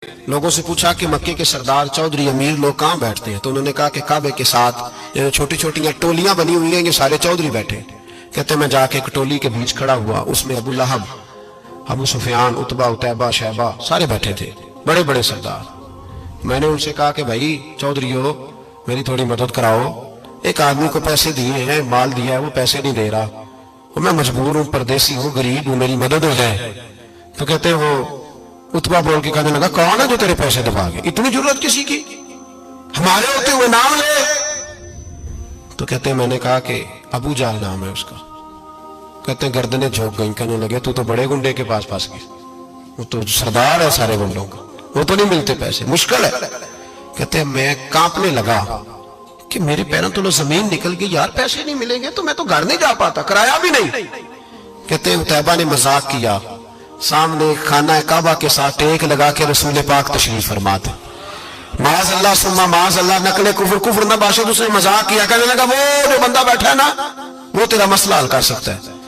लोगों से पूछा कि मक्के के सरदार चौधरी अमीर लोग कहाँ बैठते हैं, तो उन्होंने कहा कि काबे के साथ छोटी छोटी टोलियां बनी हुई हैं, ये सारे चौधरी बैठे। कहते मैं जाके एक टोली के बीच खड़ा हुआ, उसमें अबू लहब, अबू सुफियान, उतबा, उतैबा, शैबा सारे बैठे थे, बड़े बड़े सरदार। मैंने उनसे कहा कि भाई चौधरीओ मेरी थोड़ी मदद कराओ, एक आदमी को पैसे दिए हैं, माल दिया है, वो पैसे नहीं दे रहा, और मैं मजबूर हूँ, परदेसी हूँ, गरीब हूँ, मेरी मदद हो जाए। तो कहते वो उतबा बोल के कहने लगा कौन है जो तेरे पैसे दबा गए, इतनी जरूरत किसी की, हमारे होते हुए नाम ले। तो कहते मैंने कहा कि अबू जाल नाम है उसका। कहते गर्दनें झोंक गई, कहने लगे तू तो बड़े गुंडे के पास फंस गया, वो तो सरदार है सारे गुंडों का, वो तो नहीं मिलते पैसे, मुश्किल है। कहते मैं कांपने लगा कि मेरे पैरों तो जमीन निकल गई, यार पैसे नहीं मिलेंगे तो मैं तो घर नहीं जा पाता, किराया भी नहीं। कहते उतैबा ने मजाक किया, सामने खाना काबा के साथ टेक लगा के रसूल पाक तशरीफ फरमाते, माज अल्लाह सुम्मा माज अल्लाह, नकले कुफर कुफर ना बाशद, उसने मजाक किया, कहने लगा वो जो बंदा बैठा है ना वो तेरा मसला हल कर सकता है।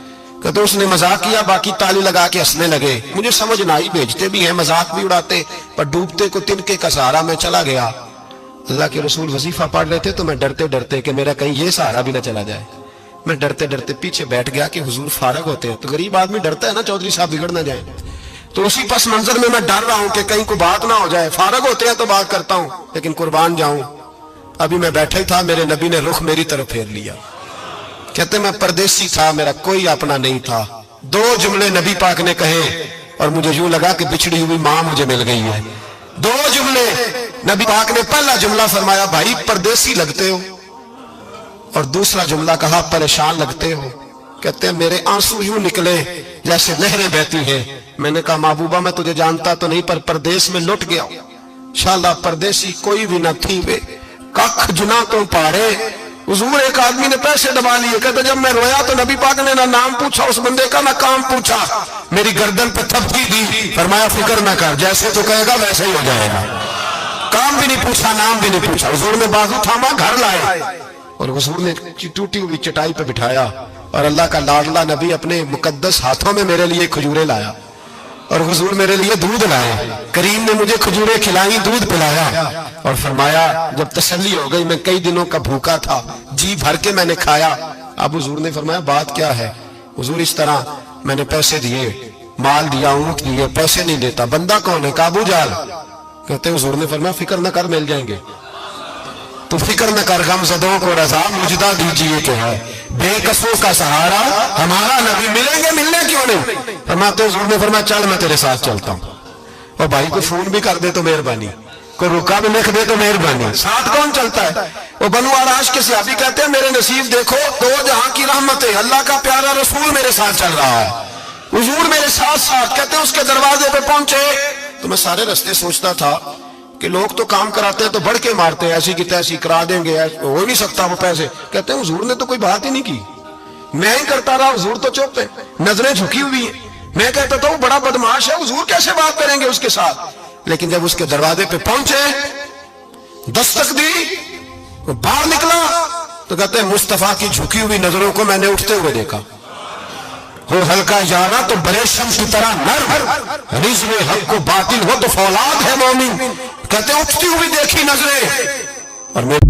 कहते उसने मजाक किया, बाकी ताली लगा के हंसने लगे। मुझे समझ ना आई, भेजते भी हैं, मजाक भी उड़ाते, पर डूबते को तिनके का सहारा मैं चला गया। अल्लाह के रसूल वजीफा पढ़ रहे थे, तो मैं डरते डरते कि मेरा कहीं ये सहारा भी ना चला जाए, मैं डरते डरते पीछे बैठ गया कि हुजूर फारग होते हैं। तो गरीब आदमी डरता है ना, चौधरी साहब बिगड़ ना जाए, तो उसी पस मंजर में मैं डर रहा हूं कि कहीं को बात ना हो जाए, फारग होते हैं तो बात करता हूं, लेकिन कुर्बान जाऊं। अभी मैं बैठा ही था, मेरे नबी ने रुख मेरी तरफ फेर लिया। कहते मैं परदेसी था, मेरा कोई अपना नहीं था। दो जुमले नबी पाक ने कहे और मुझे यूं लगा कि बिछड़ी हुई मां मुझे मिल गई है। दो जुमले नबी पाक ने, पहला जुमला फरमाया भाई परदेसी लगते हो, और दूसरा जुमला कहा परेशान लगते हो। कहते हैं मेरे आंसू यूं निकले जैसे नहरें बहती हैं। मैंने कहा महबूबा मैं तुझे जानता तो नहीं, पर परदेश में लुट गया, शाला परदेसी कोई भी न थी वे, कख जुना तो पारे। हुजूर एक आदमी ने पैसे दबा लिए, कहते जब मैं रोया तो नबी पाक ने ना नाम पूछा उस बंदे का, ना काम पूछा, मेरी गर्दन पे थपकी दी, फरमाया फिक्र ना कर, जैसे तो कहेगा वैसे ही हो जाएगा। काम भी नहीं पूछा, नाम भी नहीं पूछा, हुजूर ने बाजू थामा, घर लाए और हुजूर ने टूटी हुई चटाई पे बिठाया, और अल्लाह का लाडला नबी अपने मुकद्दस हाथों में मेरे लिए खजूरें लाया, और हुजूर मेरे लिए दूध लाए। करीम ने मुझे खजूरें खिलाई, दूध पिलाया, और फरमाया जब तसल्ली हो गई, मैं कई दिनों का भूखा था, जी भर के मैंने खाया। अब हुजूर ने फरमाया बात क्या है। हुजूर इस तरह मैंने पैसे दिए, माल दिया, ऊंट दिए, पैसे नहीं देता, बंदा कौन है, काबू जाल। कहते हुजूर ने फरमाया फिक्र न कर, मिल जाएंगे, तो फिक्र न कर, गमज़दों को रज़ा मुजदा दीजिए तो है, बेकसों का सहारा हमारा नबी, मिलेंगे, मिलने क्यों नहीं। फरमाते हुजूर ने फरमाया चल मैं तेरे साथ चलता हूँ, और भाई को फोन भी कर दे तो मेहरबानी, कोई रुका भी लिख दे तो मेहरबानी। साथ कौन चलता है, वो बनु आराश के सहाबी कहते हैं मेरे नसीब देखो, दो जहां की रहमत है, अल्लाह का प्यारा रसूल मेरे साथ चल रहा है, हुजूर मेरे साथ साथ। कहते हैं उसके दरवाजे पे पहुंचे तो मैं सारे रास्ते सोचता था कि लोग तो काम कराते हैं तो बढ़ के मारते हैं, ऐसी की तैसी करा देंगे, हो नहीं सकता वो पैसे। कहते हैं हुजूर ने तो कोई बात ही नहीं की, मैं ही करता रहा, हुजूर तो चुप है, नजरें झुकी हुई है। मैं कहता था वो बड़ा बदमाश है, हुजूर कैसे बात करेंगे उसके साथ। लेकिन जब उसके दरवाजे पे पहुंचे, दस्तक दी, वो बाहर निकला, तो कहते हैं मुस्तफा की झुकी हुई नजरों को मैंने उठते हुए देखा। हो हल्का यारा तो बरेशम की तरह नर, रिज़्क़ हक को बातिल हो तो फौलाद है मोमिन। कहते उठती हुई देखी नजरें, और मेरे